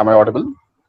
Am I audible?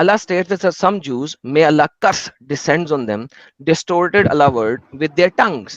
Allah states that some Jews, may Allah curse descends on them, distorted Allah word with their tongues,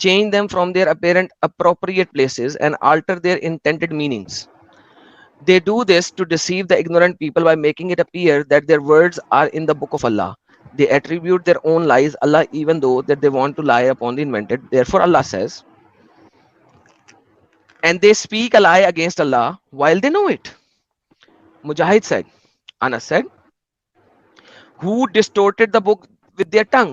change them from their apparent appropriate places and alter their intended meanings. They do this to deceive the ignorant people by making it appear that their words are in the book of Allah. They attribute their own lies Allah even though that they want to lie upon the invented. Therefore Allah says, and they speak a lie against Allah while they know it. Mujahid said, Anas said, who distorted the book with their tongue,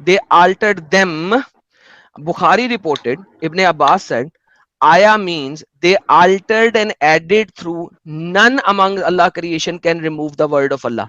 they altered them. Bukhari reported, Ibn Abbas said, Aya means they altered and added through none among Allah creation can remove the word of Allah.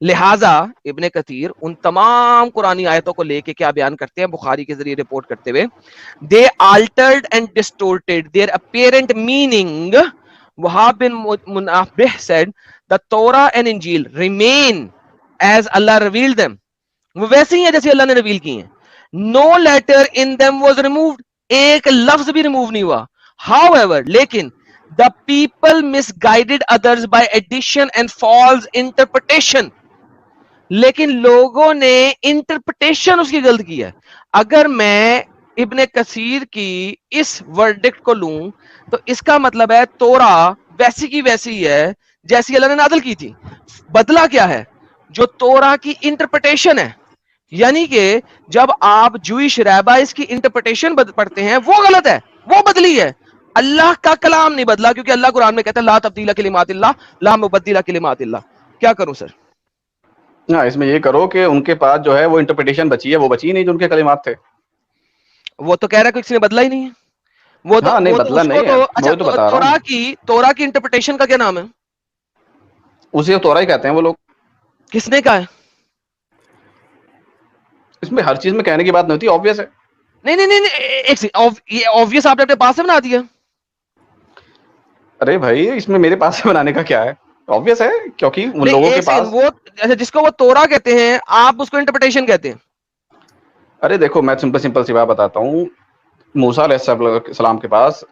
لہٰذا ابن کثیر ان تمام قرآنی آیتوں کو لے کے کیا بیان کرتے ہیں بخاری کے ذریعے رپورٹ کرتے ہوئے, they altered and distorted their apparent meaning. Wahab bin Munabbih said the Torah and Injil remain as Allah revealed them. وہ ویسے ہی ہیں جیسے اللہ نے ریویل کی ہیں. No letter in them was removed. ایک لفظ بھی ریموو نہیں ہوا. However, لیکن the people misguided others by addition and false interpretation. لیکن لوگوں نے انٹرپریٹیشن اس کی غلط کی ہے. اگر میں ابن کثیر کی اس ورڈکٹ کو لوں تو اس کا مطلب ہے تورا ویسی کی ویسی ہے جیسی اللہ نے نازل کی تھی. بدلا کیا ہے؟ جو تورا کی انٹرپریٹیشن ہے, یعنی کہ جب آپ جوئش ریبائز کی انٹرپریٹیشن پڑھتے ہیں وہ غلط ہے, وہ بدلی ہے. اللہ کا کلام نہیں بدلا, کیونکہ اللہ قرآن میں کہتا ہے لا تبدیل کلمات اللہ لا مبدل کلمات اللہ. کیا کروں سر؟ ہاں اس میں یہ کرو کہ ان کے پاس جو ہے وہ انٹرپریٹیشن بچی ہے, وہ بچی نہیں جو ان کے کلمات تھے. وہ تو کہہ رہا ہے کہ کسی نے بدلا ہی نہیں ہے. وہ تو ہاں نہیں بدلا نہیں ہے, اچھا وہی تو بتا رہا ہوں. تورا کی انٹرپریٹیشن کا کیا نام ہے؟ اسے تورا ہی کہتے ہیں وہ لوگ. کس نے کہا ہے؟ اس میں ہر چیز میں کہنے کی بات نہیں ہوتی, obvious ہے. نہیں نہیں نہیں ایک یہ obvious آپ نے اپنے پاس سے بنا دیا. ارے بھائی اس میں میرے پاس سے بنانے کا کیا ہے؟ obvious ہے کیونکہ ان لوگوں کے پاس وہ جس کو وہ تورا کہتے ہیں آپ اس کو انٹرپریٹیشن کہتے ہیں. ارے دیکھو میں سمپل سی بات بتاتا ہوں. موسیٰ علیہ السلام کے پاس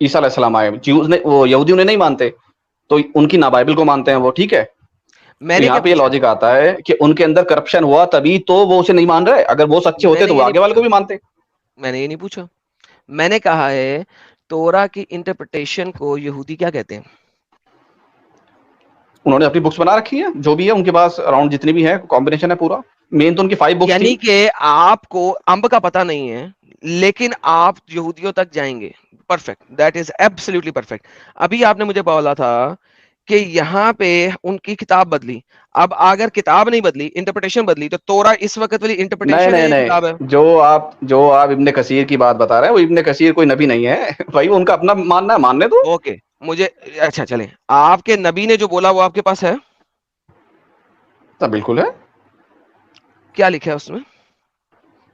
عیسیٰ علیہ السلام آئے, وہ یہودی انہیں نہیں مانتے تو ان کی نا بائبل کو مانتے ہیں وہ, ٹھیک ہے. یہاں پہ یہ لاجک آتا ہے کہ ان کے اندر کرپشن ہوا تبھی تو وہ اسے نہیں مان رہے. اگر وہ سچے ہوتے تو وہ آگے والے کو بھی مانتے. میں نے یہ نہیں پوچھا, میں نے کہا ہے تورا کی انٹرپریٹیشن کو یہودی کیا کہتے ہیں؟ انہوں نے اپنی بکس بنا رکھی ہے جو بھی ہے ان کے پاس, اراؤنڈ جتنی بھی ہے کمبینیشن ہے پورا. مین تو ان کی 5 بکس یعنی کہ آپ کو امب کا پتہ نہیں ہے لیکن آپ یہودیوں تک جائیں گے. Perfect, that is absolutely perfect. ابھی آپ نے مجھے بولا تھا کہ یہاں پہ ان کی کتاب بدلی. اب اگر کتاب نہیں بدلی, انٹرپریٹیشن بدلی, تو تورا اس وقت والی انٹرپریٹیشن ہے کتاب ہے. جو آپ ابن کثیر کی بات بتا رہے ہیں وہ ابن کثیر کوئی نبی نہیں ہے بھائی, ان کا اپنا ماننا ہے, ماننے دو. اوکے مجھے اچھا چلیں, آپ کے نبی نے جو بولا وہ آپ کے پاس ہے؟ بالکل ہے. کیا لکھا ہے اس میں؟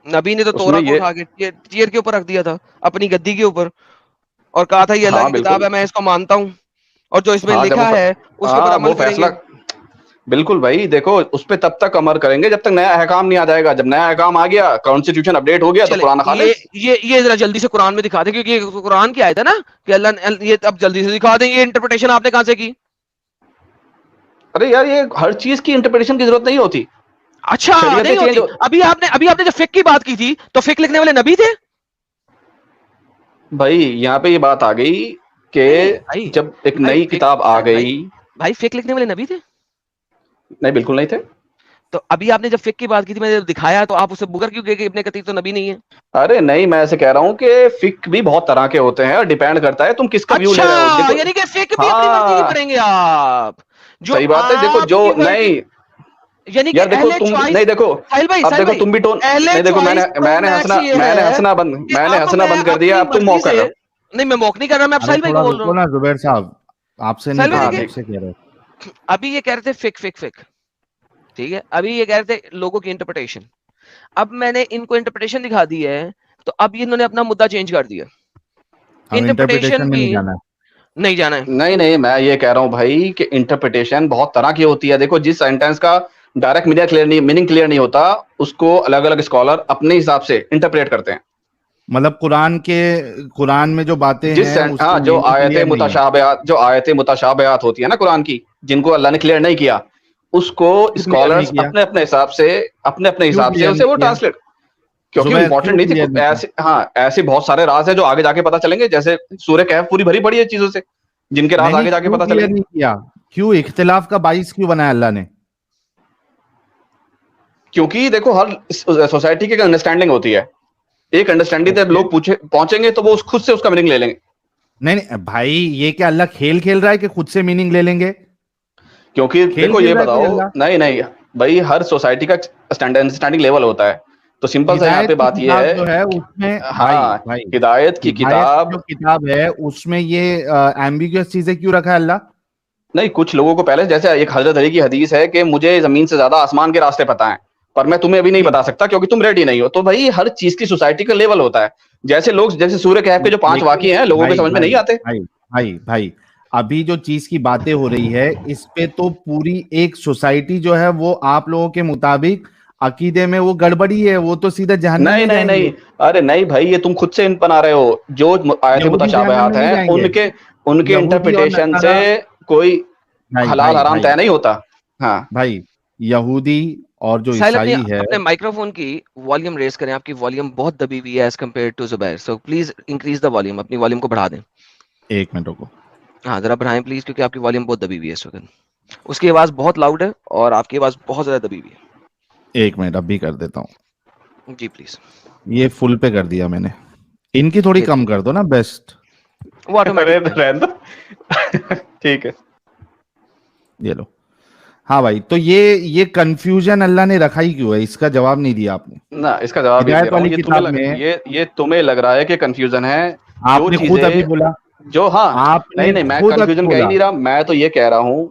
نبی نے تو تورا کو اٹھا کے چیئر کے اوپر رکھ دیا تھا اپنی گدی کے اوپر اور کہا تھا یہ اللہ کی کتاب ہے, میں اس کو مانتا ہوں اور جو اس میں لکھا ہے اس کے اوپر عمل کریں گے. بالکل بھائی, دیکھو اس پہ تب تک عمل کریں گے جب تک نیا احکام نہیں آ جائے گا. جب نیا احکام آ گیا, کانسٹیٹیوشن اپڈیٹ ہو گیا تو قرآن خالص. یہ ذرا جلدی سے قرآن میں دکھا دیں, کیونکہ یہ قرآن کی آیت ہے نا کہ اللہ یہ اب جلدی سے دکھا دیں. یہ انٹرپریٹیشن آپ نے کہاں سے کی؟ ارے یار یہ ہر چیز کی انٹرپریٹیشن کی ضرورت نہیں ہوتی. اچھا نہیں ہوتی. ابھی آپ نے جب فقہ کی بات کی تھی تو فقہ لکھنے والے نبی تھے بھائی. یہاں پہ یہ بات آ گئی کہ جب ایک نئی کتاب آ گئی. بھائی فقہ لکھنے والے نبی تھے؟ نہیں بالکل نہیں تھے. تو ابھی آپ نے جب فقہ کی بات کی تھی, میں نے دکھایا, تو آپ اسے بگر کیوں کہ ابن کثیر تو نبی نہیں ہے؟ ارے نہیں, میں ایسے کہہ رہا ہوں کہ فقہ بھی بہت طرح کے ہوتے ہیں اور ڈیپینڈ کرتا ہے تم کس کا ویو لے رہے ہو. یعنی کہ فقہ بھی اپنی مرضی کی پڑھیں گے آپ. صحیح بات ہے. دیکھو جو نہیں یعنی کہ دیکھو تم نہیں, دیکھو اب دیکھو تم بھی ٹون نہیں, دیکھو میں نے ہنسنا بند کر دیا. اب تم موقع کر رہے ہو. نہیں میں موقع نہیں کر رہا, میں اب ساحل بھائی کو بول رہا ہوں. زبیر صاحب آپ سے نہیں کہہ رہے. ابھی یہ کہہ رہے تھے فقہ ٹھیک ہے, ابھی یہ کہہ رہے تھے لوگوں کی انٹرپریٹیشن. اب میں نے ان کو انٹرپریٹیشن دکھا دی ہے تو اب انہوں نے اپنا مدعا چینج کر دیا. انٹرپریٹیشن کی نہیں جانا ہے. نہیں میں یہ کہہ رہا ہوں بھائی کہ انٹرپریٹیشن بہت طرح کی ہوتی ہے. دیکھو جس سینٹینس کا ڈائریکٹ میننگ کلیئر نہیں ہوتا اس کو الگ الگ اسکالر اپنے حساب سے انٹرپریٹ کرتے ہیں. مطلب قرآن میں جو باتیں ہیں جو آیتیں متشابہات ہوتی ہیں نا قرآن کی, جن کو اللہ نے کلیئر نہیں کیا, اس کو اسکالرز اپنے حساب سے اسے وہ ٹرانسلیٹ, کیونکہ امپورٹنٹ نہیں تھی. ایسے بہت سارے راز ہیں جو آگے جا کے پتہ چلیں گے, جیسے سورہ کہف پوری بھری پڑی ہے چیزوں سے جن کے راز آگے جا کے پتہ چلیں گے. کیوں اختلاف کا باعث کیوں بنایا اللہ نے؟ کیونکہ دیکھو ہر سوسائٹی کی انڈرسٹینڈنگ ہوتی ہے. ایک انڈرسٹینڈنگ جب لوگ پہنچیں گے تو وہ خود سے اس کا میننگ لے لیں گے. نہیں بھائی, یہ کہ اللہ کھیل رہا ہے کہ خود سے میننگ لے لیں گے؟ کیونکہ دیکھو یہ بتاؤ, نہیں بھائی ہر سوسائٹی کا انڈرسٹینڈنگ لیول ہوتا ہے. تو سمپل سا یہاں پہ بات یہ ہے, ہدایت کی کتاب ہے اس میں یہ ایمبیگیس چیزیں کیوں رکھا ہے اللہ؟ نہیں کچھ لوگوں کو پہلے جیسے ایک حضرت علی کی حدیث ہے کہ مجھے زمین سے زیادہ آسمان کے راستے پتہ ہیں پر میں تمہیں ابھی نہیں بتا سکتا کیونکہ تم ریڈی نہیں ہو. تو بھائی ہر چیز کی سوسائٹی کا لیول ہوتا ہے. جیسے لوگ جیسے سورہ کہف کے جو 5 واقعے ہیں لوگوں کے سمجھ میں نہیں آتے. بھائی ابھی جو چیز کی باتیں ہو رہی ہے اس پہ تو پوری ایک سوسائٹی جو ہے وہ آپ لوگوں کے مطابق عقیدے میں وہ گڑبڑی ہے, وہ تو سیدھا جہنم میں جائیں گے. نہیں ارے نہیں بھائی یہ تم خود سے ان بنا رہے ہو. جو آیت یہودی جہنم متشابہات میں نہیں ہیں جائیں گے. ان کے یہودی اور انٹرپریٹیشن سے نصارہ کوئی حلال حرام طے نہیں ہوتا. ہاں بھائی یہودی اور جو ساحل عیسائی ہے, اپنے مائکرو فون کی والیوم ریز کریں, آپ کی والیوم بہت دبی ہوئی ہے as compare to Zubair, so please increase the volume, اپنی والیوم کو بڑھا دیں. ایک منٹ کو ہاں ذرا بڑھائیں پلیز, کیونکہ آپ کی والیوم بہت دبی ہوئی ہے اس وقت. اس کی آواز بہت لاؤڈ ہے اور آپ کی آواز بہت زیادہ دبی ہوئی ہے. ایک منٹ اب بھی کر دیتا ہوں. جی پلیز. یہ فل پہ کر دیا میں نے, ان کی تھوڑی کم کر دو نا بیسٹ. وہ آٹومیٹک ٹھیک ہے یہ لو. ہاں بھائی تو یہ کنفیوژن اللہ نے رکھا ہی کیوں ہے, اس کا جواب نہیں دیا آپ نے. نا. اس کا جواب یہ دے ہدایت رہا ہوں, والی کتاب میں یہ تمہیں لگ رہا ہے کہ کنفیوژن ہے. آپ جو نے خود چیزیں ابھی بولا, جو ہاں آپ نے نہیں میں خود ابھی کنفیوژن کہہ ہی بولا نہیں رہا, میں تو یہ کہہ رہا ہوں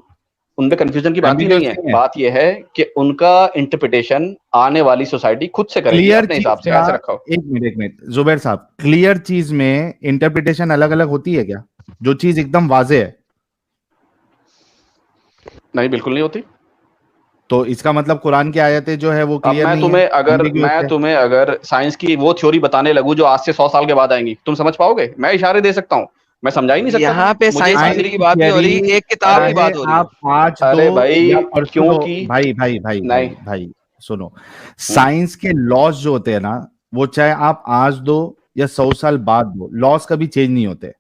ان پہ کنفیوژن کی بات ہی نہیں ہے. بات یہ ہے کہ ان کا انٹرپریٹیشن آنے والی سوسائٹی خود سے کرے گی کلیئر اپنے چیز حساب سے. کا. ایسے رکھو. ایک منٹ زبیر صاحب, کلیئر چیز میں انٹرپریٹیشن الگ الگ ہوتی ہے کیا؟ جو چیز ایک دم واضح ہے. نہیں بالکل نہیں ہوتی. تو اس کا مطلب قرآن کی آیتیں جو ہے وہ اب کلیئر میں نہیں ہے, تمہیں اگر سائنس کی وہ تھیوری بتانے لگوں جو آج سے 100 سال کے بعد آئیں گی, تم سمجھ پاؤ گے؟ میں اشارے دے سکتا ہوں, میں سمجھا ہی نہیں سکتا یہاں تمہیں. پہ مجھے سائنس کی تھیوری کی بات نہیں ہو تھیوری رہی, ایک کتاب کی چاہے بات ہو رہی ہے. آپ آج ارے دو یا بھائی پرسوں دو. کیونکہ بھائی سنو, سائنس کے لاس جو ہوتے ہیں نا, وہ چاہے آپ آج دو یا 100 سال بعد دو, لاس کبھی چینج نہیں ہوتے.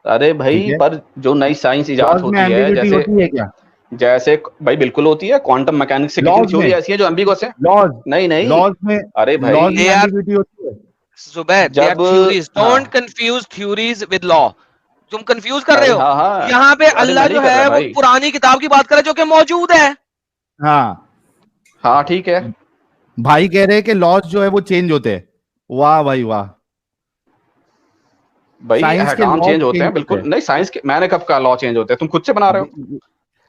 ارے ٹھیک بھائی ہے, پر جو نئی سائنس ایجاد لاس میں ہوتی ہے ایمبیگوٹی ہوتی ہے کیا؟ جیسے بھائی بالکل ہوتی ہے. کوانٹم میکینکس سے کتنی لاس میں تھیوری ایسی ہیں جو ایمبیگوس ہیں. لاس نہیں لاس میں ارے لاس بھائی میں They are ایمبیگوٹی ہوتی ہے. Zubair, they are جب theories. ہاں Don't confuse theories with law. تم کنفیوز کر رہے ارے ہو. ہاں یہاں پہ ارے میں اللہ نہیں جو کر رہا ہے وہ بھائی. پرانی کتاب کی بات کرے جو کہ موجود ہے. ہاں ہاں ٹھیک ہے بھائی کہہ رہے کہ لاس جو ہے وہ چینج ہوتے ہیں. واہ بھائی واہ, بھائی سائنس کے احکام لاس چینج ہوتے چینج ہیں ہوتے بالکل. نہیں سائنس کے میں نے کب کہا لا چینج ہوتے ہیں؟ تم خود سے بنا رہے ہو.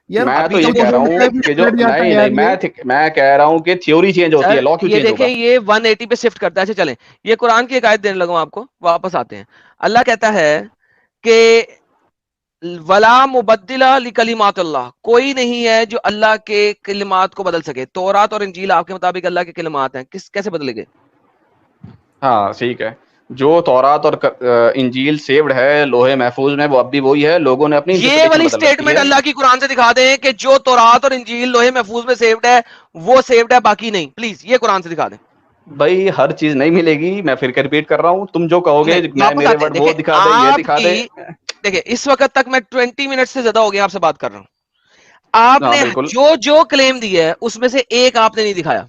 یار میں تو ابھی کا یہ کہہ رہا مجھے لگتا ہے ہوں کہ کہ جو پلٹ جاتا ہے نہیں یار یہ. میں کہہ رہا ہوں کہ تھیوری چینج ہوتی سر ہے, لا کیوں یہ چینج ہوگا؟ دیکھیں, یہ 180 پہ شفٹ کرتا ہے. اچھا چلیں, یہ قرآن کی ایک آیت دینے لگا ہوں آپ کو, واپس آتے ہیں. اللہ کہتا ہے کہ ولا مبدل لکلمات اللہ, کوئی نہیں ہے جو اللہ کے کلمات کو بدل سکے. تورات اور انجیل آپ کے مطابق اللہ کے کلمات ہیں, کیسے بدلے گئے؟ ہاں ٹھیک ہے. جو تورات اور انجیل سیوڈ ہے لوہے محفوظ میں, وہ اب بھی وہی ہے. لوگوں نے اپنی یہ انٹرپریٹیشن والی بدل رکھی سٹیٹمنٹ ہے. اللہ کی قرآن سے دکھا دیں کہ جو تورات اور انجیل لوہے محفوظ میں سیوڈ ہے وہ سیوڈ ہے, باقی نہیں. پلیز یہ قرآن سے دکھا دیں. بھائی ہر چیز نہیں ملے گی, میں پھر ریپیٹ کر رہا ہوں. تم جو کہو گے نہیں میں واپس میرے آتے ہیں. ورڈ وہ دیکھیں دکھا دے, یہ آپ دکھا دے. کی, دیکھیں اس وقت تک میں 20 منٹ سے زیادہ ہو گیا آپ سے بات کر رہا ہوں. آپ ہاں نے بالکل, جو کلیم دیا ہے اس میں سے ایک آپ نے نہیں دکھایا.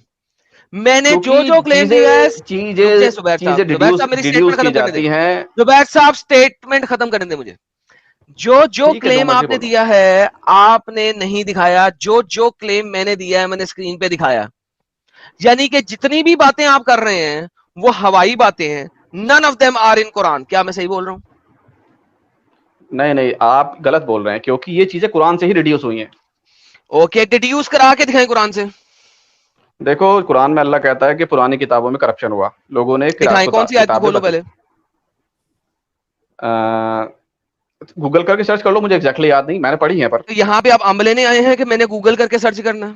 میں نے کیونکہ جو کلیم چیزیں دیا ہے, چیزیں رک جائیں زبیر چیزیں صاحب, زبیر صاحب میری ڈیڈیوس سٹیٹمنٹ کی ختم کرنے دیں. جاتی ہیں. زبیر صاحب سٹیٹمنٹ ختم کرنے دیں مجھے. جو ٹھیک ہے جو کلیم مرضی آپ نے بولو. دیا ہے آپ نے نہیں دکھایا. جو کلیم میں نے دیا ہے میں نے اسکرین پہ دکھایا. یعنی کہ جتنی بھی باتیں آپ کر رہے ہیں وہ ہوائی باتیں ہیں. none of them are in قرآن. کیا میں صحیح بول رہا ہوں؟ نہیں آپ غلط بول رہے ہیں, کیونکہ یہ چیزیں قرآن سے ہی ریڈیوس ہوئی ہیں. اوکے, ڈیڈیوس کرا کے دکھائیں قرآن سے. دیکھو قرآن میں اللہ کہتا ہے کہ پرانی کتابوں میں کرپشن ہوا, لوگوں نے دکھائیں, کون سی آیت کو کتابیں کھولو بدل. پہلے. گوگل کر کے سرچ کر لو, مجھے ایگزیکٹلی یاد نہیں, میں نے پڑھی ہیں. پر یہاں پہ آپ عمل لینے آئے ہیں کہ میں نے گوگل کر کے سرچ کرنا ہے؟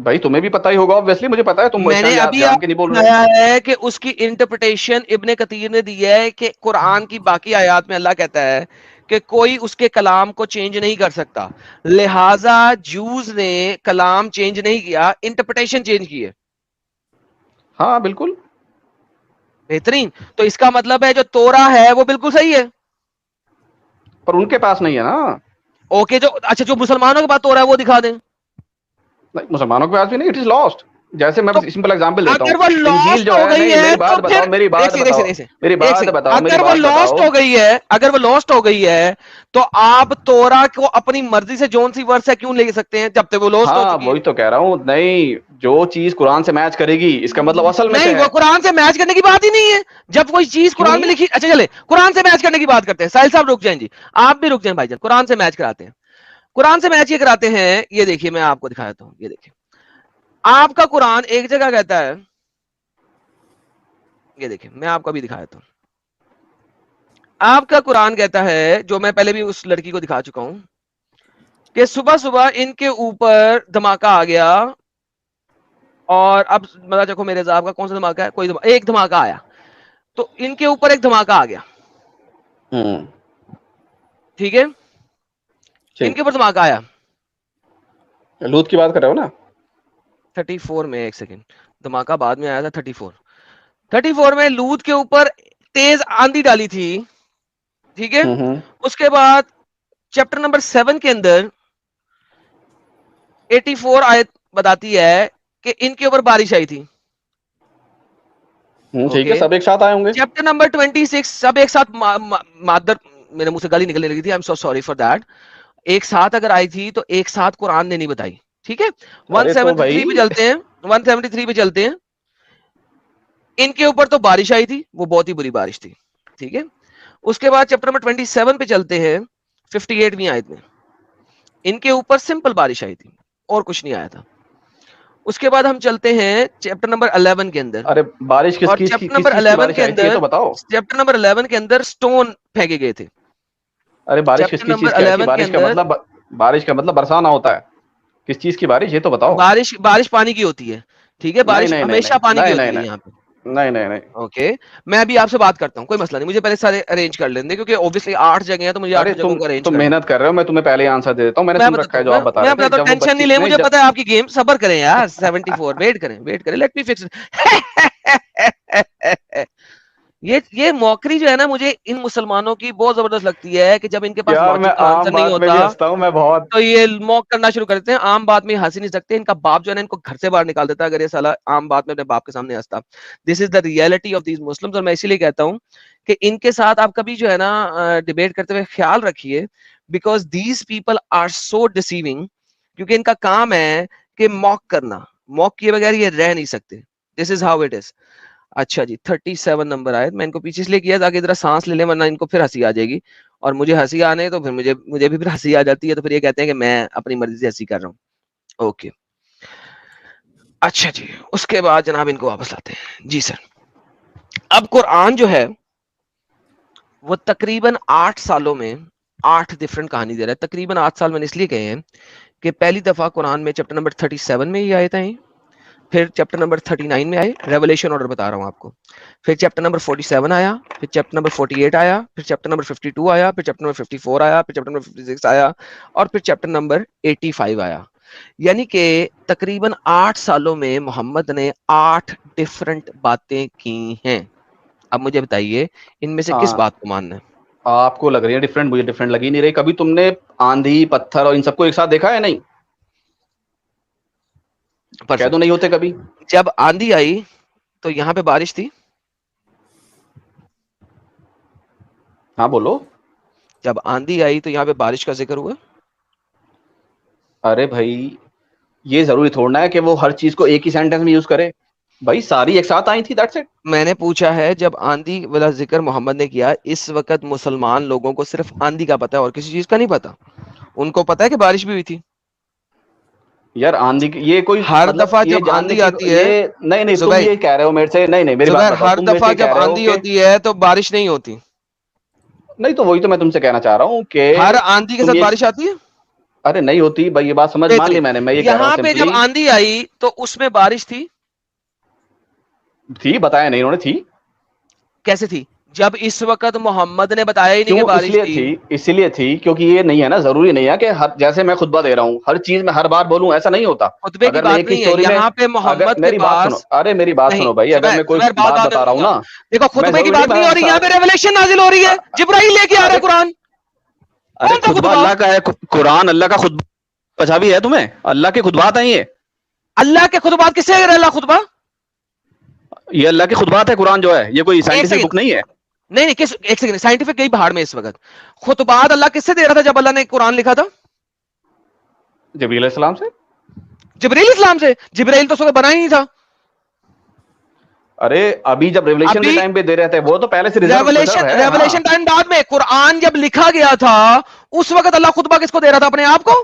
بھائی تمہیں بھی پتا ہی ہوگا, obviously مجھے پتا ہے, تم میں اتنا نے یاد ابھی جان آپ کے نہیں بول کو رہے. بتایا ہے کہ اس کی انٹرپریٹیشن ابن کثیر نے دی ہے کہ قرآن کی باقی آیات میں اللہ کہتا ہے کہ کوئی اس کے کلام کو چینج نہیں کر سکتا, لہذا جوز نے کلام چینج نہیں کیا, انٹرپریٹیشن چینج کی ہے. ہاں بالکل. بہترین. تو اس کا مطلب ہے جو تورا ہے وہ بالکل صحیح ہے. پر ان کے پاس نہیں ہے نا. اوکے, جو اچھا جو مسلمانوں کے پاس تورا ہے وہ دکھا دیں. مسلمانوں کے پاس بھی نہیں, اٹ از لاسٹ. جیسے میں تو سمپل ایگزامپل دیتا ہوں, اگر وہ انجیل لاسٹ جو ہو ہے, گئی نہیں ہے میری تو بات پھر بتاؤ, میری بات بتاؤ, میری بات بتاؤ, میری بات بتاؤ. اگر وہ لاسٹ ہو گئی ہے تو آپ تورا کو اپنی مرضی سے جون سی ورس ہے کیوں لے سکتے ہیں جب تک وہ لاسٹ ہو ہاں چکی ہے؟ وہی تو کہہ رہا ہوں, نہیں جو چیز قرآن سے میچ کرے گی اس کا مطلب اصل میں نہیں, سے وہ ہے. قرآن سے میچ کرنے کی بات ہی نہیں ہے. جب کوئی چیز کیوں قرآن نہیں میں ہے؟ لکھی, اچھا چلے قرآن سے میچ کرنے کی بات کرتے ہیں. ساحل صاحب رک جائیں جی, آپ بھی رک جائیں بھائی جان, قرآن سے میچ کراتے ہیں. قرآن سے میچ یہ کراتے ہیں. یہ دیکھیے میں آپ کو دکھاتا ہوں, یہ دیکھیے آپ کا قرآن ایک جگہ کہتا ہے, یہ دیکھیں میں آپ کو بھی دکھاتا ہوں, آپ کا قرآن کہتا ہے, جو میں پہلے بھی اس لڑکی کو دکھا چکا ہوں, کہ صبح صبح ان کے اوپر دھماکہ آ گیا, اور اب مطلب دیکھو میرے صاحب کا کون سا دھماکہ ہے, کوئی ایک دھماکہ آیا, تو ان کے اوپر ایک دھماکہ آ گیا, ٹھیک ہے, ان کے اوپر دھماکہ آیا. لوط کی بات کر رہے ہو نا؟ 34 میں, ایک سیکنڈ, دھماکہ بعد میں آیا تھا. 34 میں لوط کے اوپر تیز آندھی ڈالی تھی, ٹھیک ہے. اس کے بعد چیپٹر نمبر 7 کے اندر 84 آیت بتاتی ہے کہ ان کے اوپر بارش آئی تھی. ٹھیک ہے, سب ایک ساتھ آئے ہوں گے. چیپٹر نمبر 26 سب ایک ساتھ, مادر میرے منہ سے گالی نکلنے لگی تھی, I am so sorry for that. ایک ساتھ اگر آئی تھی تو ایک ساتھ قرآن نے نہیں بتائی, ٹھیک ہے. 173 پہ چلتے ہیں, 173 پہ چلتے ہیں. ان کے اوپر تو بارش آئی تھی, وہ بہت ہی بری بارش تھی, ٹھیک ہے. اس کے بعد چیپٹر نمبر 27 پہ چلتے ہیں, 58ویں آیت میں ان کے اوپر سمپل بارش آئی تھی اور کچھ نہیں آیا تھا. اس کے بعد ہم چلتے ہیں چیپٹر نمبر 11 کے اندر, ارے بارش اور کس چیپٹر نمبر چیز کی 11 بارش کے آئی تھی یہ اندر, تو بتاؤ. چیپٹر نمبر 11 کے اندر سٹون پھینکے گئے تھے. ارے بارش چیپٹر کس چیز نمبر کی آئی تھی؟ 11 کے اندر بارش کا مطلب برسانا ہوتا ہے. کس چیز کی بارش یہ تو بتاؤ. بارش پانی کی ہوتی ہے, ٹھیک ہے, نہیں بارش نہیں نہیں ہمیشہ پانی کی نہیں ہوتی نہیں ہے نہیں یہاں پہ. نہیں نہیں نہیں. اوکے, میں ابھی آپ سے بات کرتا ہوں, کوئی مسئلہ نہیں, مجھے پہلے سارے ارینج کر لیں دیں, کیونکہ اوبویسلی 8 جگہ ہیں تو مجھے 8 ارے جگہوں کو ارینج تم کرنا. محنت کر رہے ہو, میں تمہیں پہلے ہی آنسر دے دیتا ہوں. میں نے میں سن بتاتا رکھا ہے ہوں, جو آپ بتا میں رہے تھے. بتاتا ہوں, جب وہ ٹینشن بچی نہیں لے, نہیں مجھے پتا ہے آپ کی گیم, صبر کریں یار. 74 ویٹ کریں, لیٹ می فکس. یہ موکری جو ہے نا, مجھے ان مسلمانوں کی بہت زبردست لگتی ہے, کہ جب ان کے پاس یار میں لاجک کا آنسر عام نہیں بات میں بھی ہوتا ہنستا ہوں میں بہت. تو یہ موک کرنا شروع کرتے ہیں. عام بات میں ہنس ہی نہیں سکتے, ان کا باپ جو ہے نا ان کو گھر سے باہر نکال دیتا ہے اگر یہ سالا عام بات میں اپنے باپ کے سامنے ہنستا. This is the reality of these Muslims. اور میں اسی لیے کہتا ہوں کہ ان کے ساتھ آپ کبھی جو ہے نا ڈیبیٹ کرتے ہوئے خیال رکھیے, because these people are so deceiving, کیونکہ ان کا کام ہے کہ موک کرنا, موک کیے بغیر یہ رہ نہیں سکتے. دس از ہاؤ اٹ از. اچھا جی, 37 نمبر آئے, میں ان کو پیچھے اس لیے کیا تاکہ ذرا سانس لے لیں, ورنہ ان کو پھر ہنسی آ جائے گی, اور مجھے ہنسی آنے تو پھر مجھے بھی پھر ہنسی آ جاتی ہے, تو پھر یہ کہتے ہیں کہ میں اپنی مرضی سے ہنسی کر رہا ہوں. اوکے اچھا جی, اس کے بعد جناب ان کو واپس لاتے ہیں. جی سر, اب قرآن جو ہے وہ تقریباً 8 سالوں میں 8 ڈفرنٹ کہانی دے رہا ہے. تقریباً 8 سال میں نے اس لیے کہے ہیں کہ پہلی دفعہ قرآن میں چیپٹر نمبر 37 میں یہ آیتیں آئیں, پھر چیپٹر نمبر 39 میں آئے, ریولیشن آرڈر بتا رہا ہوں آپ کو, پھر چیپٹر نمبر 47 آیا, پھر چیپٹر نمبر 48 آیا, پھر چیپٹر نمبر 52 آیا, پھر چیپٹر نمبر 54 آیا, پھر چیپٹر نمبر 56 آیا, اور پھر چیپٹر نمبر 85 آیا. یعنی کہ تقریباً 8 سالوں میں محمد نے 8 ڈفرنٹ باتیں کی ہیں. اب مجھے بتائیے ان میں سے کس بات کو ماننا ہے؟ آپ کو لگ رہی ہے ڈفرنٹ, مجھے ڈفرنٹ لگی نہیں رہی. کبھی تم نے آندھی پتھر اور ان سب کو ایک ساتھ دیکھا ہے؟ نہیں, کہہ دو نہیں ہوتے کبھی. جب آندھی آئی تو یہاں پہ بارش تھی. ہاں بولو. جب آندھی آئی تو یہاں پہ بارش کا ذکر ہوا. ارے بھائی یہ ضروری تھوڑنا ہے کہ وہ ہر چیز کو ایک ہی سینٹینس میں یوز کرے. بھائی ساری ایک ساتھ آئی تھی, دیٹس اٹ. میں نے پوچھا ہے جب آندھی والا ذکر محمد نے کیا, اس وقت مسلمان لوگوں کو صرف آندھی کا پتا ہے اور کسی چیز کا نہیں پتا. ان کو پتا ہے کہ بارش بھی ہوئی تھی. یار آندھی یہ کوئی ہر مطلب دفعہ یہ جب جاننے آندھی کی آتی ہے, یہ نہیں تم زبیر یہ کہہ رہے ہو میرے سے. نہیں میری بات زبیر, بتاؤ, ہر تم میرے دفعہ سے کہہ جب رہے ہو آندھی کہ ہوتی ہے تو بارش نہیں ہوتی. نہیں, تو وہی تو میں تم سے کہنا چاہ رہا ہوں کہ ہر آندھی کے تم ساتھ یہ, بارش آتی ہے. ارے نہیں ہوتی بھائی, یہ بات سمجھ مان لی میں نے. میں یہ کہہ رہا ہوں یہاں پہ جب سمپلی آندھی آئی تو اس میں بارش تھی. تھی, بتایا نہیں انہوں نے تھی. کیسے تھی جب اس وقت محمد نے بتایا ہی نہیں کہ کیوں اس بارش لیے تھی؟ تھی, اسی لیے تھی کیونکہ یہ نہیں ہے نا, ضروری نہیں ہے کہ جیسے میں خطبہ دے رہا ہوں ہر چیز میں ہر بار بولوں, ایسا نہیں ہوتا. خطبے کی اگر میں بات ایک ہی نہیں ہے اسٹوری میں, یہاں پہ اگر محمد کے میری بات سنو, پاس. ارے میری بات نہیں سنو بھائی, اگر میں کوئی زبیر بات بتا رہا ہوں نا, دیکھو میں خطبے کی ضروری بات نہیں ہو رہی, یہاں پہ ریولیشن نازل ہو رہی ہے, جبرائیل لے کے آ رہا ہے قرآن. ارے کون سا خطبہ خطبہ؟ اللہ کا ہے, قرآن اللہ کا خطبہ. پچھا بھی ہے تمہیں, اللہ کے خطبات ہیں یہ. اللہ کے خطبات کس سے کہہ رہا ہے اللہ خطبہ؟ یہ اللہ کے خطبات ہے قرآن جو ہے, یہ کوئی ایک سائنٹیفک سیکنڈ, بک نہیں ہے. نہیں کس, ایک سیکنڈ, سائنٹیفک کئی بہاڑ میں اس وقت. خطبات اللہ کس سے دے رہا تھا جب اللہ نے قرآن لکھا تھا؟ جبریل علیہ السلام سے. جبریل اسلام سے. جبریل تو اس وقت بنا ہی نہیں تھا. ارے ابھی جب ریولیشن کے ٹائم پہ دے رہے تھے, وہ تو پہلے سے ریزرو ہے. ریولیشن ٹائم بعد میں. قرآن جب لکھا گیا تھا اس وقت اللہ خطبہ کس کو دے رہا تھا؟ اپنے آپ کو.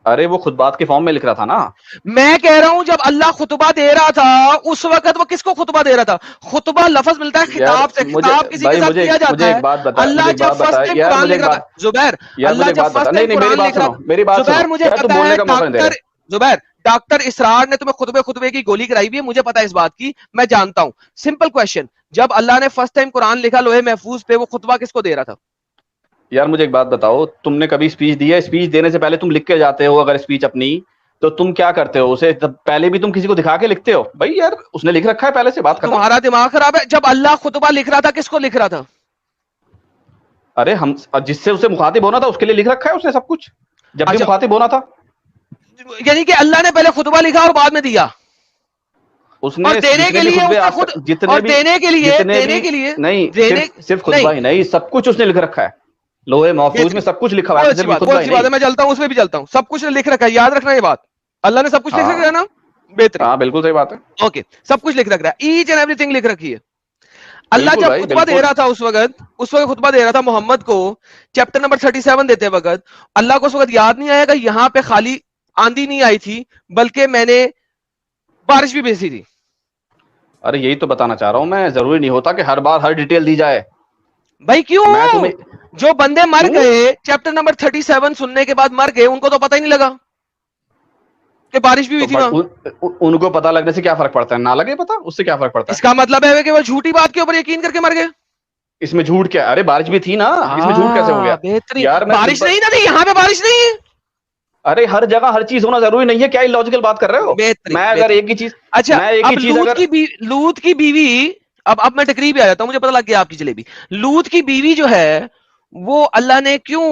ارے وہ خطبات کے فارم میں لکھ رہا تھا نا. میں کہہ رہا ہوں جب اللہ خطبہ دے رہا تھا اس وقت وہ کس کو خطبہ دے رہا تھا؟ خطبہ لفظ ملتا ہے خطاب سے, خطاب کسی کے ساتھ کیا جاتا ہے. اللہ جب فرسٹ ٹائم قرآن لکھ رہا تھا زبیر, اللہ جب فرسٹ ٹائم قرآن لکھ رہا تھا زبیر, مجھے پتا ہے ڈاکٹر زبیر, ڈاکٹر اسرار نے تمہیں خطبے کی گولی کرائی ہوئی ہے, مجھے پتا ہے اس بات کی, میں جانتا ہوں. سمپل کوشچن, جب اللہ نے فرسٹ ٹائم قرآن لکھا لوہے محفوظ پہ, وہ خطبہ کس کو دے رہا تھا؟ یار مجھے ایک بات بتاؤ, تم نے کبھی اسپیچ دی ہے؟ اسپیچ دینے سے پہلے تم لکھ کے جاتے ہو اگر اسپیچ اپنی, تو تم کیا کرتے ہو اسے پہلے بھی تم کسی کو دکھا کے لکھتے ہو؟ بھائی یار اس نے لکھ رکھا ہے پہلے سے, بات کرو. تمہارا دماغ خراب ہے. جب اللہ خطبہ لکھ رہا تھا کس کو لکھ رہا تھا؟ ارے ہم جس سے اسے مخاطب ہونا تھا اس کے لیے لکھ رکھا ہے اس نے سب کچھ, جب بھی مخاطب ہونا تھا. یعنی کہ اللہ نے پہلے خطبہ لکھا اور بعد میں دیا, اس نے اور دینے کے لیے جتنے بھی دینے کے لیے نہیں, صرف خطبہ ہی نہیں, سب کچھ اس نے لکھ رکھا ہے. لوہے محفوظ میں سب کچھ لکھا ہوا ہے. میں چلتا ہوں اس میں بھی چلتا ہوں, سب کچھ لکھ رکھا ہے, یاد رکھنا یہ بات. اللہ نے سب کچھ لکھ رکھا ہے نا, بہتر. ہاں بالکل صحیح بات ہے. اوکے, سب کچھ لکھ رکھا ہے, ایچ اینڈ ایوری تھنگ لکھ رکھی ہے. اللہ جب خطبہ دے رہا تھا اس وقت خطبہ دے رہا تھا محمد کو, چیپٹر نمبر 37 دیتے وقت, اللہ کو اس وقت یاد نہیں آیا کہ یہاں پہ خالی آندھی نہیں آئی تھی بلکہ میں نے بارش بھی بھیجی تھی. ارے یہی تو بتانا چاہ رہا ہوں میں, ضروری نہیں ہوتا کہ ہر بار ہر ڈیٹیل دی جائے. بھائی کیوں؟ جو بندے مر گئے چیپٹر نمبر 37 سننے کے بعد مر گئے, ان کو تو پتہ ہی نہیں لگا کہ بارش بھی ہوئی تھی وہاں. ان کو پتہ لگنے سے کیا فرق پڑتا ہے؟ نہ لگے پتہ, اس سے کیا فرق پڑتا ہے؟ اس کا مطلب ہے کہ وہ جھوٹی بات کے اوپر یقین کر کے مر گئے. اس میں جھوٹ کیا؟ ارے بارش بھی تھی نا, اس میں جھوٹ کیسے ہو گیا؟ بہترین, بارش نہیں نا تھی یہاں پہ, بارش نہیں ہے. ارے ہر جگہ ہر چیز ہونا ضروری نہیں ہے, کیا لاجیکل بات کر رہے ہو؟ میں اگر ایک ہی چیز, اچھا میں ایک ہی چیز اگر لوط کی بیوی, اب میں تقریب آ جاتا ہوں, مجھے پتہ لگ گیا آپ کی جلیبی. لوط کی بیوی جو ہے وہ اللہ نے کیوں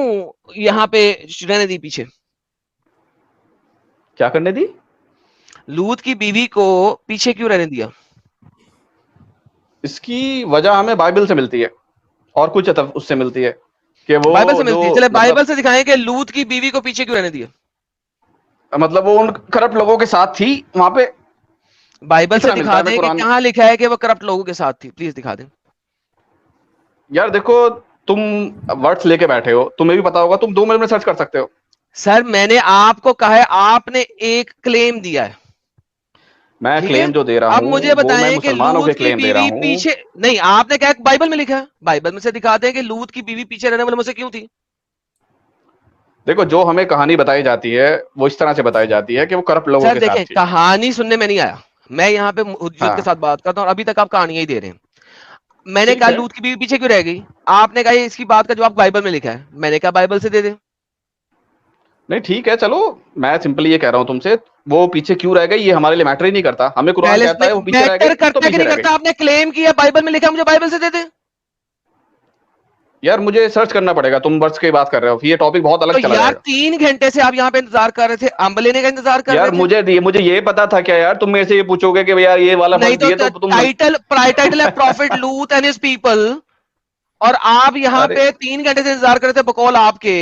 یہاں پہ رہنے دی پیچھے؟ کیا کرنے دی؟ لوط کی بیوی کو پیچھے کیوں رہنے دیا؟ اس کی وجہ ہمیں بائبل سے ملتی ہے اور کچھ اس سے ملتی ہے کہ وہ بائبل سے ملتی ہے. چلے بائبل سے دکھائیں کہ لوط کی بیوی کو پیچھے کیوں رہنے دیا. مطلب وہ ان کرپٹ لوگوں کے ساتھ تھی وہاں پہ. بائبل سے دکھا دیں کہ کہاں لکھا ہے کہ وہ کرپٹ لوگوں کے ساتھ تھی, پلیز دکھا دیں. یار دیکھو تم ورڈز لے کے بیٹھے ہو, تمہیں بھی پتا ہوگا, تم 2 منٹ میں سرچ کر سکتے ہو. سر میں نے آپ کو کہا ہے, آپ نے ایک کلیم دیا ہے, میں کلیم جو دے رہا ہوں, اب مجھے بتائیں کہ لوط کی بیوی پیچھے نہیں, آپ نے کہا بائبل میں لکھا ہے, بائبل میں سے دکھا دیں کہ لوط کی بیوی پیچھے رہنے والے میں سے کیوں تھی. دیکھو جو ہمیں کہانی بتائی جاتی ہے وہ اس طرح سے بتائی جاتی ہے کہ وہ کرپٹ لوگوں کے ساتھ تھی. کہانی سننے میں نہیں آیا, میں یہاں پہ حجت کے سااتھ بات کرتا ہوں, ابھی تک آپ کہانیاں ہی دے رہے ہیں. میں نے کہا لوط کی بیوی پیچھے کیوں رہ گئی, آپ نے کہا اس کی بات کا جواب بائبل میں لکھا ہے, میں نے کہا بائبل سے دے دیں. نہیں ٹھیک ہے, چلو میں سمپلی یہ کہہ رہا ہوں تم سے, وہ پیچھے کیوں رہ گئی یہ ہمارے لیے میٹر ہی نہیں کرتا. ہمیں قرآن کہتا ہے وہ پیچھے رہ گئی تو پیچھے رہ گئی. آپ نے کلیم کیا بائبل میں لکھا, مجھے بائبل سے دے دیں. یار مجھے سرچ کرنا پڑے گا, تم ورڈز کی بات کر رہے ہو, یہ ٹاپک بہت الگ چلا جائے گا. 3 گھنٹے سے آپ یہاں پہ انتظار کر رہے تھے, امب لینے کا انتظار کر رہے تھے. یار مجھے یہ پتا تھا کیا یار, تم میرے سے یہ پوچھو گے کہ یار یہ والا نہیں تو ٹائٹل ہے prophet Lot and his people, اور آپ یہاں پہ 3 گھنٹے سے انتظار کر رہے تھے بقول آپ کے,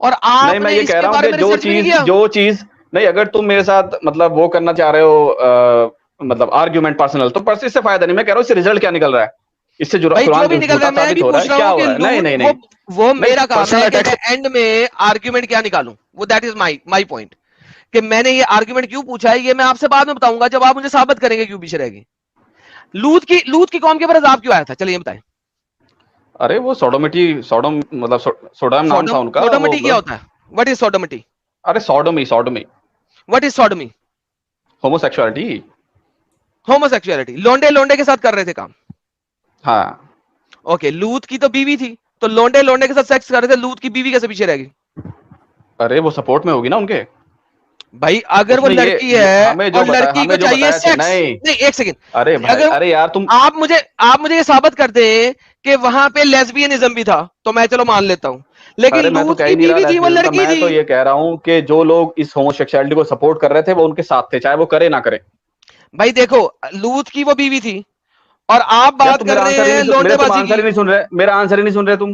اور آپ میں یہ کہہ رہا ہوں کہ جو چیز نہیں, اگر تم میرے ساتھ مطلب وہ کرنا چاہ رہے ہو, مطلب آرگیومنٹ پرسنل, تو اس سے فائدہ نہیں. میں کہہ رہا ہوں اس سے ریزلٹ کیا نکل رہا ہے, اس سے جو قرآن ثابت ہو رہا ہے کیا ہو رہا ہے. نہیں وہ میرا کام ہے کہ اینڈ میں آرگیومنٹ کیا نکالوں, وہ دیٹ از مائی پوائنٹ, کہ میں نے یہ آرگیومنٹ کیوں پوچھا ہے یہ میں آپ سے بعد میں بتاؤں گا جب آپ مجھے ثابت کریں گے کیوں پیچھے رہ گئی. لوط کی قوم کے اوپر عذاب کیوں آیا تھا, چلیے یہ بتائیں. ارے وہ سوڈم مطلب سوڈم نام تھا ان کا. سوڈومٹی کیا ہوتا ہے, what is sodomy? Array سوڈومی what is sodomy? homosexuality, لونڈے کے ساتھ کر رہے تھے کام. ہاں اوکے, لوط کی تو بیوی تھی, تو لونڈے کے ساتھ سیکس کر رہے تھے, لوط کی بیوی کیسے پیچھے رہ گئی؟ ارے وہ سپورٹ میں ہوگی نا ان کے. بھائی اگر وہ لڑکی ہے اور لڑکی کو چاہیے سیکس, نہیں ایک سیکنڈ, ارے یار تم, آپ مجھے یہ ثابت کر دیں کہ وہاں پہ لیزبینزم بھی تھا تو میں چلو مان لیتا ہوں, لیکن لوط کی بیوی تھی, وہ لڑکی تھی. میں تو یہ کہہ رہا ہوں کہ جو لوگ اس ہوموسیکسوالٹی کو سپورٹ کر رہے تھے وہ ان کے ساتھ تھے, چاہے وہ کرے نہ کرے. بھائی دیکھو لوط کی وہ بیوی تھی, اور آپ بات کر رہے ہیں لونڈے بازی کی. میرا آنسر ہی نہیں سن رہے تم.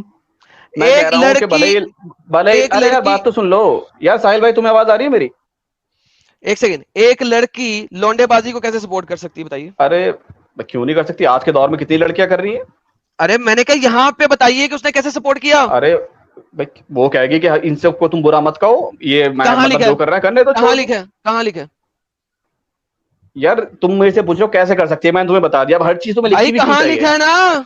میں کہہ رہا ہوں کہ بھلے ارے یار بات تو سن لو یار. ساحل بھائی تمہیں آواز آ رہی ہے میری؟ ایک سیکنڈ, ایک لڑکی لونڈے بازی کو کیسے سپورٹ کر سکتی ہے بتائیے؟ ارے کیوں نہیں کر سکتی, آج کے دور میں کتنی لڑکیاں کر رہی ہیں. ارے میں نے کہا یہاں پہ بتائیے کہ اس نے کیسے سپورٹ کیا. ارے وہ کہے گی کہ ان سب کو تم برا مت کہو, یہ میں کہاں مطلب لکھا جو ہے, کر رہا ہے کرنے دو, کہاں چھوڑ دو. لکھا ہے, کہاں لکھا ہے یار تم میرے سے پوچھو کیسے کر سکتی ہے, میں نے تمہیں بتا دیا, اب ہر چیز تمہیں بھائی, لکھی بھی کیوں کہاں چاہیے لکھا ہے یار.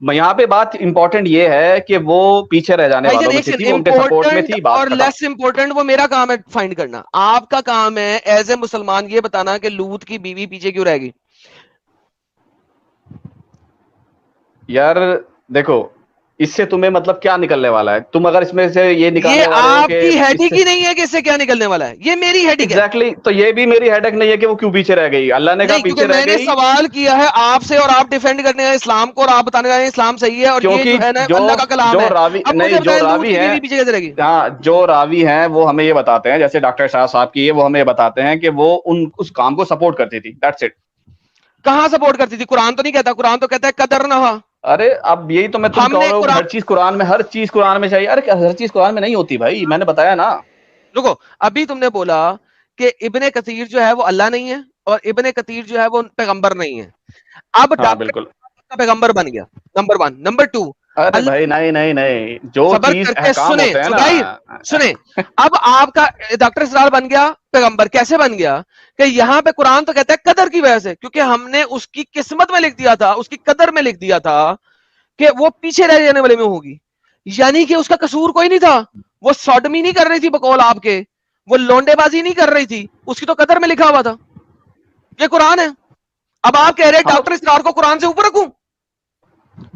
نا یہاں پہ بات امپورٹنٹ یہ ہے کہ وہ پیچھے رہ جانے بھائی جان. والوں میں ایک سے چیز تھی, وہ ان کے سپورٹ میں امپورٹنٹ تھی, بات اور ختم. لیس امپورٹنٹ وہ میرا کام ہے فائنڈ کرنا, آپ کا کام ہے ایز اے مسلمان یہ بتانا کہ لوط کی بیوی پیچھے کیوں رہ گئی. یار دیکھو, اس سے تمہیں مطلب کیا نکلنے والا ہے, تم اگر اس میں سے یہ یہ نکالنے والے ہو آپ کہ کی اس سے ہیڈک ہی نہیں ہے کہ اس سے کیا نکلنے والا ہے, یہ میری ہیڈک ہے. ایگزیکٹلی تو یہ بھی میری ہیڈک نہیں ہے کہ وہ کیوں پیچھے رہ گئی, اللہ نے کہا نہیں, کیونکہ پیچھے رہ میں نے گئی. سوال کیا ہے آپ سے اور آپ ڈیفینڈ کرنے ہیں اسلام کو اور آپ بتانے والے ہیں اسلام صحیح ہے اور یہ کیونکہ جو ہے نا جو اللہ کا کلام جو ہے. راوی اب نہیں, مجھے جو بتائیں لوط راوی کی ہیں, بیوی پیچھے کیسے رہ گئی. ہاں جو راوی ہیں وہ ہمیں یہ بتاتے ہیں, جیسے ڈاکٹر شاہ صاحب کی, وہ ہمیں یہ بتاتے ہیں کہ وہ اس کام کو سپورٹ کرتی تھی, دیٹس اٹ. کہاں سپورٹ کرتی تھی, قرآن تو نہیں کہتا, قرآن تو کہتا ہے قدر نہ. ارے اب یہی تو میں تم ہم کہہ نے رہا ہوں کہ قرآن, ہر چیز قرآن میں, ہر چیز قرآن میں چاہیے. ارے ہر چیز قرآن میں نہیں ہوتی بھائی, میں نے بتایا نا. رکو, ابھی تم نے بولا کہ ابن کثیر جو ہے وہ اللہ نہیں ہے اور ابن کثیر جو ہے وہ پیغمبر نہیں ہے. اب ہاں ڈاکٹر بالکل. کا پیغمبر بن گیا, نمبر 1. نمبر 2, ارے اللہ بھائی نہیں نہیں نہیں, جو صبر چیز کر کے احکام سنیں ہوتے ہیں نا. بھائی سنیں. اب آپ کا ڈاکٹر اسرار بن گیا پیغمبر, کیسے بن گیا کہ یہاں پہ قرآن تو کہتا ہے قدر کی وجہ سے, کیونکہ ہم نے اس کی قسمت میں لکھ دیا تھا, اس کی قدر میں لکھ دیا تھا کہ وہ پیچھے رہ جانے والے میں ہوگی. یعنی کہ اس کا قصور کوئی نہیں تھا, وہ سوڈمی نہیں کر رہی تھی بقول آپ کے, وہ لونڈے بازی نہیں کر رہی تھی, اس کی تو قدر میں لکھا ہوا تھا. یہ قرآن ہے. اب آپ کہہ رہے ہاں ڈاکٹر اسرار کو قرآن سے اوپر رکھوں.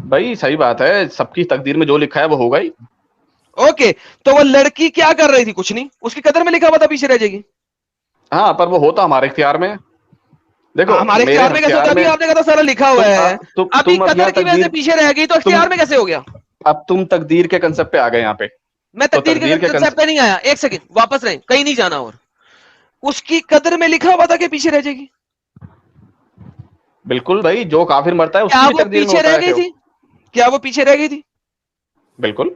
بھائی صحیح بات ہے, سب کی تقدیر میں جو لکھا ہے وہ ہوگا ہی. اوکے, تو وہ لڑکی کیا کر رہی تھی, کچھ نہیں, اس کی قدر میں لکھا ہوا تھا پیچھے رہ جائے گی. ہاں پر وہ ہوتا ہمارے اختیار میں. دیکھو ہمارے میرے اختیار میں کیسے ہو اختیار گیا, ابھی میں آپ نے کہا سارا لکھا ہوا ہے, ابھی تم اب قدر یہاں کی وجہ تقدیر, سے پیچھے رہ گئی تو تم اختیار میں کیسے ہو گیا. اب تم تقدیر کے کنسپٹ پہ آ گئے یہاں پہ. میں تو تقدیر کے کنسپٹ پہ نہیں آیا, ایک سیکنڈ واپس رہیں, کہیں نہیں جانا, اور اس کی قدر میں لکھا ہوا تھا کہ پیچھے رہ جائے گی. بالکل بھائی, جو کافر مرتا ہے اس کیا کی بھی وہ تقدیر میں پیچھے ہوتا رہ ہے گئی کہ تھی, کیا وہ پیچھے رہ گئی تھی, بالکل.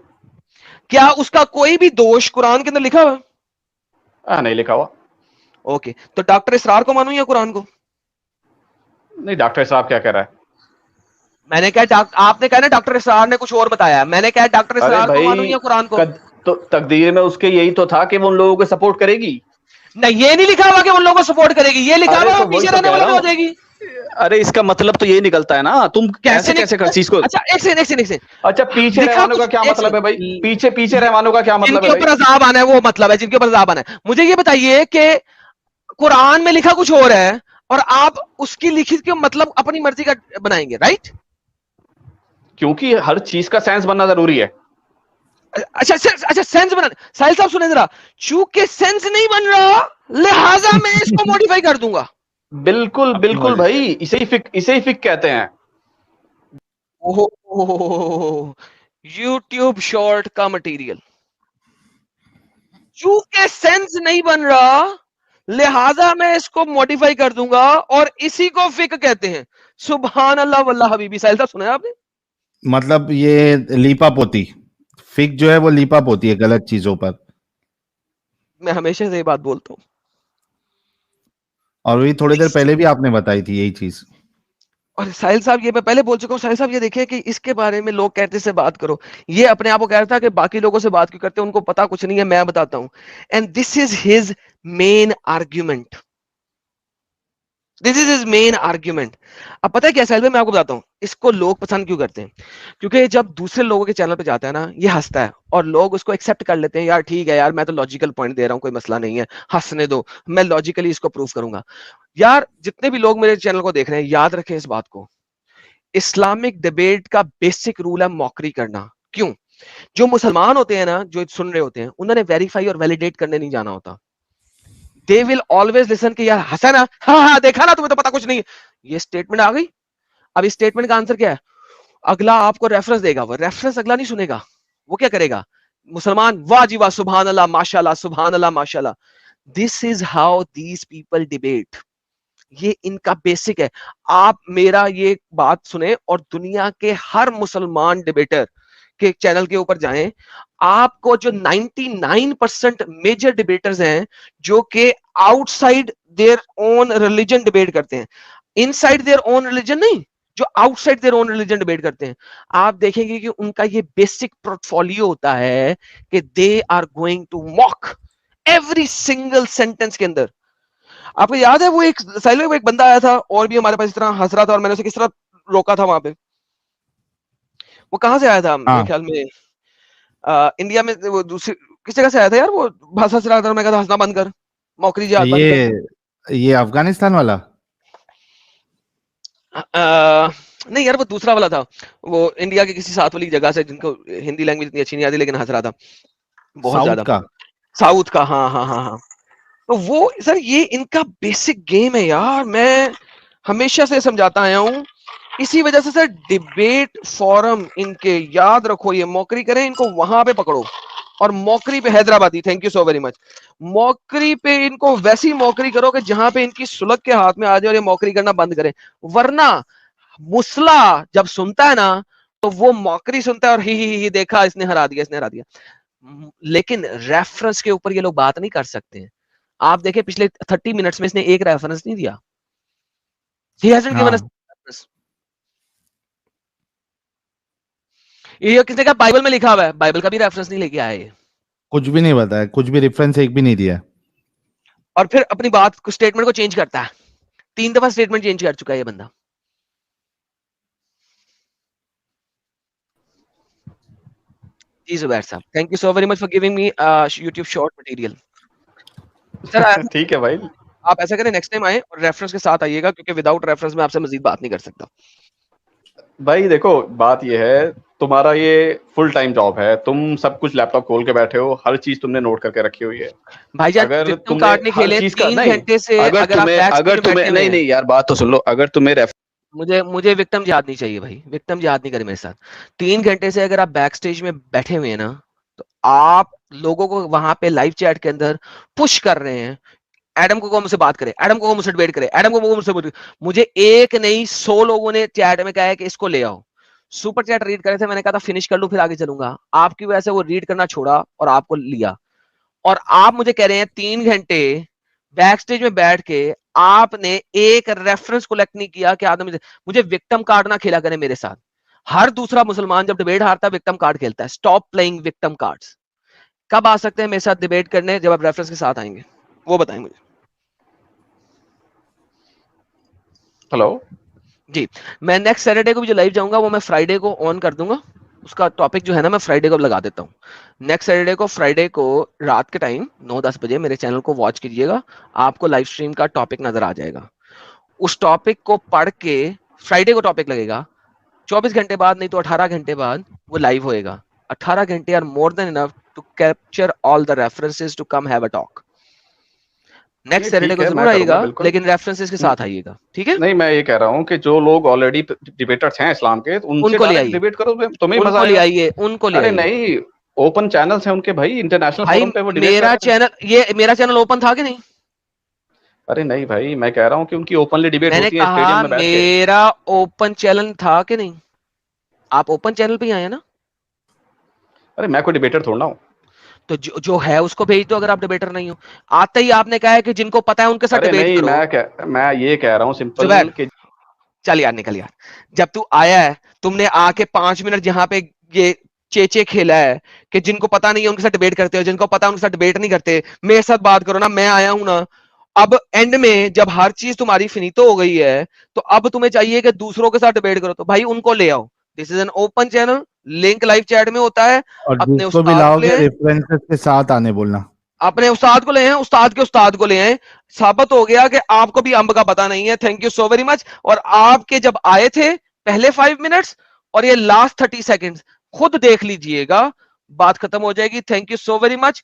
کیا اس کا کوئی بھی دوش قرآن کے اندر لکھا ہوا. نہیں لکھا ہوا. اوکے, تو ڈاکٹر اسرار کو مانوں یا قرآن کو. نہیں, ڈاکٹر صاحب کیا کہہ رہا ہے. میں نے کہا آپ نے کہا نا ڈاکٹر اسرار نے کچھ اور بتایا, میں نے کہا ڈاکٹر ارے اسرار کو مانوں بھائی یا قرآن کو. تو تقدیر میں اس کے یہی تو تھا کہ وہ ان لوگوں کو سپورٹ کرے گی. نہیں, یہ نہیں لکھا ہوا کہ ان لوگوں کو سپورٹ کرے گی, یہ لکھا ارے ہوا وہ تو وہی پیچھے تو رہنے کہہ والے رہا میں ہو ہوں, جائے گی. ارے اس کا مطلب تو یہ نکلتا ہے نا, تم ایسے کیسے کر چیز کو. اچھا ایک سیکنڈ اچھا پیچھے لکھا رہوانوں کا کچھ, کیا ایک مطلب ہے بھائی, سیکنڈ, پیچھے رہوانوں کا کیا جن مطلب کے ہے بھائی. اوپر عذاب آنا ہے وہ مطلب ہے, جن کے اوپر عذاب آنا ہے. مجھے یہ بتائیے کہ قرآن میں لکھا کچھ اور ہے اور آپ اس کی لکھی کے مطلب اپنی مرضی کا بنائیں گے, رائٹ. کیونکہ ہر چیز کا سینس بننا ضروری ہے. اچھا سینس بنا, ساحل صاحب سنیں ذرا, چونکہ سینس نہیں بن رہا لہذا میں اس کو موڈیفائی کر دوں گا. بالکل بالکل بھائی, اسے ہی فک کہتے ہیں. یوٹیوب شارٹ کا مٹیریل, چونکہ سینس نہیں بن رہا لہذا میں اس کو موڈیفائی کر دوں گا, اور اسی کو فک کہتے ہیں. سبحان اللہ واللہ حبیبی. ساحل صاحب سنا آپ نے, مطلب یہ لیپا پوتی, فک جو ہے وہ لیپا پوتی ہے غلط چیزوں پر. میں ہمیشہ سے یہ بات بولتا ہوں, اور وہی تھوڑی دیر پہلے بھی آپ نے بتائی تھی یہی چیز. اور ساحل صاحب یہ میں پہلے بول چکا ہوں. ساحل صاحب یہ دیکھیں کہ اس کے بارے میں لوگ کہتے سے بات کرو, یہ اپنے آپ کو کہہ رہا تھا کہ باقی لوگوں سے بات کیوں کرتے ہیں, ان کو پتا کچھ نہیں ہے, میں بتاتا ہوں. And this is his main argument, this is his main argument. اب پتہ ہے کیا ساحل بھائی, میں آپ کو بتاتا ہوں اس کو لوگ پسند کیوں کرتے ہیں. کیونکہ جب دوسرے لوگوں کے چینل پہ جاتا ہے نا, یہ ہنستا ہے اور لوگ اس کو ایکسپٹ کر لیتے ہیں, یار ٹھیک ہے یار, میں تو لاجیکل پوائنٹ دے رہا ہوں, کوئی مسئلہ نہیں ہے, ہنسنے دو, میں لاجیکلی اس کو پروف کروں گا. یار جتنے بھی لوگ میرے چینل کو دیکھ رہے ہیں, یاد رکھیں اس بات کو, اسلامک ڈیبیٹ کا بیسک رول ہے موکری کرنا. کیوں؟ جو مسلمان ہوتے ہیں نا, جو سن رہے ہوتے ہیں, انہوں نے ویریفائی اور ویلیڈیٹ کرنے نہیں جانا ہوتا. They will always listen کہ یار ہنسا نا, ہاں دیکھا نا, تمہیں تو پتا کچھ نہیں. یہ اسٹیٹمنٹ آ گئی. اب اس اسٹیٹمنٹ کا آنسر کیا ہے, اگلا آپ کو ریفرنس دے گا, وہ ریفرنس اگلا نہیں سنے گا, وہ کیا کرے گا, مسلمان واہ جی واہ, سبحان اللہ ماشاء اللہ, سبحان اللہ ماشاء اللہ. This is how these people debate. یہ ان کا بیسک ہے. آپ میرا یہ بات سنیں اور دنیا کے ہر مسلمان ڈیبیٹر کے چینل کے اوپر جائیں, آپ کو جو 99% میجر ڈیبیٹرز ہیں جو کہ outside their own religion debate کرتے ہیں, inside their own religion نہیں, جو outside their own religion debate کرتے ہیں. آپ دیکھیں گے کہ ان کا یہ بیسک پورٹفولیو ہوتا ہے کہ they are going to mock every single sentence کے اندر. آپ کو یاد ہے وہ ایک سائل میں ایک بندہ آیا تھا اور بھی ہمارے پاس اس طرح ہنس رہا تھا اور میں نے اسے کس طرح روکا تھا وہاں پہ. وہ کہاں سے آیا تھا میرے خیال میں انڈیا میں, وہ دوسری کس جگہ سے آیا تھا یار, وہ ہنس رہا تھا, میں کہا ہنسنا بند کر, موکری جہاد بند کر. یہ افغانستان والا نہیں یار, وہ دوسرا والا تھا, وہ انڈیا کے کسی ساتھ والی جگہ سے جن کو ہندی لینگویج اتنی اچھی نہیں آتی لیکن ہنس رہا تھا بہت زیادہ. ساؤتھ کا, ہاں ہاں ہاں ہاں. تو وہ سر یہ ان کا بیسک گیم ہے یار, میں ہمیشہ سے سمجھاتا آیا ہوں. اسی وجہ سے سر ڈیبیٹ فورم ان کے یاد رکھو, یہ موکری کریں ان کو وہاں پہ پکڑو, اور موکری پہ حیدرآبادی, thank you so very much, موکری پہ ان کو ویسی موکری کرو کہ جہاں پہ ان کی سلگ کے ہاتھ میں آ جائے اور یہ موکری کرنا بند کریں. ورنہ مسلح جب سنتا ہے نا تو وہ موکری سنتا ہے اور ہی دیکھا اس نے ہرا دیا, اس نے ہرا دیا. لیکن ریفرنس کے اوپر یہ لوگ بات نہیں کر سکتے ہیں. آپ دیکھیں پچھلے 30 منٹس میں اس نے ایک ریفرنس نہیں دیا. He hasn't given us reference. یہ کس نے کہا بائبل میں لکھا ہوا ہے, بائبل کا بھی ریفرنس نہیں لے کے آئے, کچھ بھی نہیں بتایا, کچھ بھی ریفرنس ایک بھی نہیں دیا, اور پھر اپنی بات کو اسٹیٹمنٹ کو چینج کرتا ہے. 3 دفعہ اسٹیٹمنٹ چینج کر چکا ہے یہ بندہ. جی زبیر صاحب, thank you so very much for giving me YouTube short material. Sir ٹھیک ہے بھائی, آپ ایسا کریں نیکسٹ ٹائم آئیں اور ریفرنس کے ساتھ آئیے گا, کیونکہ وداؤٹ ریفرنس میں آپ سے مزید بات نہیں کر سکتا. بھائی دیکھو بات یہ ہے, تمہارا یہ فل ٹائم جاب ہے, تم سب کچھ لیپ ٹاپ کھول کے بیٹھے ہو, ہر چیز تم نے نوٹ کر کے رکھی ہوئی ہے. بھائی جان اگر وکٹم تم نے کارڈ نہیں ہر کھیلے چیز کا 3 نہیں, گھنٹے سے, اگر آپ بیک اسٹیج میں بیٹھے ہوئے نہیں ہیں. نہیں یار بات تو سن لو, اگر تمہیں مجھے وکٹم یاد نہیں چاہیے بھائی, وکٹم یاد نہیں کرے میرے ساتھ. 3 گھنٹے سے اگر آپ بیک سٹیج میں بیٹھے ہوئے ہیں نا, تو آپ لوگوں کو وہاں پہ لائیو چیٹ کے اندر پش کر رہے ہیں, ایڈم کو مجھ سے بات کرے, ایڈم کو مجھ سے ڈیبیٹ کرے, ایڈم کو مجھ سے بات کرے. مجھے ایک نہیں 100 لوگوں نے چیٹ میں کہا ہے کہ اس کو لے آؤ. سپر چیٹ ریڈ کرے تھے, میں نے کہا تھا فنش کر لوں پھر آگے چلوں گا. آپ کی وجہ سے وہ ریڈ کرنا چھوڑا اور آپ کو لیا, اور آپ مجھے کہہ رہے ہیں 3 گھنٹے بیک سٹیج میں بیٹھ کے آپ نے ایک ریفرنس کلیکٹ نہیں کیا کہ آدمی مجھے وکٹم کارڈ نہ کھیلا کرے میرے ساتھ. ہر دوسرا مسلمان جب ڈیبیٹ ہارتا ہے وکٹم کارڈ کھیلتا ہے. Stop playing victim cards. کب آ سکتے ہیں میرے ساتھ ڈیبیٹ کرنے, جب آپ ریفرنس کے ساتھ آئیں گے, وہ بتائیں مجھے. ہلو جی, میں نیکسٹ سیٹرڈے کو بھی جو لائیو جاؤں گا وہ میں فرائیڈے کو آن کر دوں گا. اس کا ٹاپک جو ہے نا میں فرائیڈے کو لگا دیتا ہوں. نیکسٹ سیٹرڈے کو فرائیڈے کو رات کے ٹائم 9-10 بجے میرے چینل کو واچ کیجیے گا, آپ کو لائیو اسٹریم کا ٹاپک نظر آ جائے گا. اس ٹاپک کو پڑھ کے فرائیڈے کو ٹاپک لگے گا, 24 گھنٹے بعد نہیں تو 18 گھنٹے بعد وہ لائیو ہوئے گا. 18 گھنٹے are more than enough to capture all the references to come have a talk. Next Saturday کو ہے, ضرور میں آئیے کروں گا گا, بالکل. لیکن ریفرنسز کے ساتھ آئیے گا, ٹھیک ہے. نہیں میں یہ کہہ رہا ہوں کہ جو لوگ آلریڈی ڈیبیٹرز ہیں اسلام کے, ان ان سے کو لے ڈائریکٹ آئیے, ڈیبیٹ کرو, تمہیں ان مزہ کو آئے لے گا. آئیے, ان کو لے ارے آئیے. نہیں, اوپن چینلز ہیں ان کے بھائی, انٹرنیشنل بھائی فورم پہ وہ ڈیبیٹ کر میرا رہے ہیں. چینل, یہ میرا چینل اوپن تھا کہ نہیں؟ ارے نہیں بھائی, میں کہہ رہا ہوں کہ ان کی اوپنلی ڈیبیٹ میں نے ہوتی ہے کہا اسٹیڈیم میں بیٹھ کے. میرا اوپن چینل تھا کہ نہیں. آپ اوپن چینل پہ ہی آئے نا. ارے میں کوئی ڈیبیٹر تھوڑا ہوں. تو جو ہے اس کو بھیج دو اگر آپ ڈیبیٹر نہیں ہو. آتے ہی آپ نے کہا ہے کہ جن کو پتا ہے ان کے ساتھ ارے ڈیبیٹ نہیں, کرو. میں یہ کہہ رہا ہوں سمپل زبیر کہ چل یار نکل یار, جب تو آیا ہے تم نے آ کے 5 منٹ جہاں پہ یہ چیچے کھیلا ہے کہ جن کو پتا نہیں ہے ان کے ساتھ ڈیبیٹ کرتے ہو, جن کو پتا ہے ان کے ساتھ ڈیبیٹ نہیں کرتے, میرے ساتھ بات کرو نا. میں آیا ہوں نا, اب اینڈ میں جب ہر چیز تمہاری فنیتو ہو گئی ہے تو اب تمہیں چاہیے کہ دوسروں کے ساتھ ڈیبیٹ کرو, تو بھائی ان کو لے آؤ. This is an open channel, link live chat میں ہوتا ہے. اور اپنے جس کو بھی استاد کو لاؤ لے گے آئیں, ریفرنسز کے ساتھ آنے بولنا. اپنے استاد کو لے آئیں, استاد کے استاد کو لے آئیں. ثابت ہو گیا کہ آپ کو بھی امب کا پتا نہیں ہے. تھینک یو سو ویری مچ. اور آپ کے جب آئے تھے پہلے 5 منٹس اور یہ لاسٹ 30 سیکنڈز خود دیکھ لیجئے گا, بات ختم ہو جائے گی. Thank you so very much.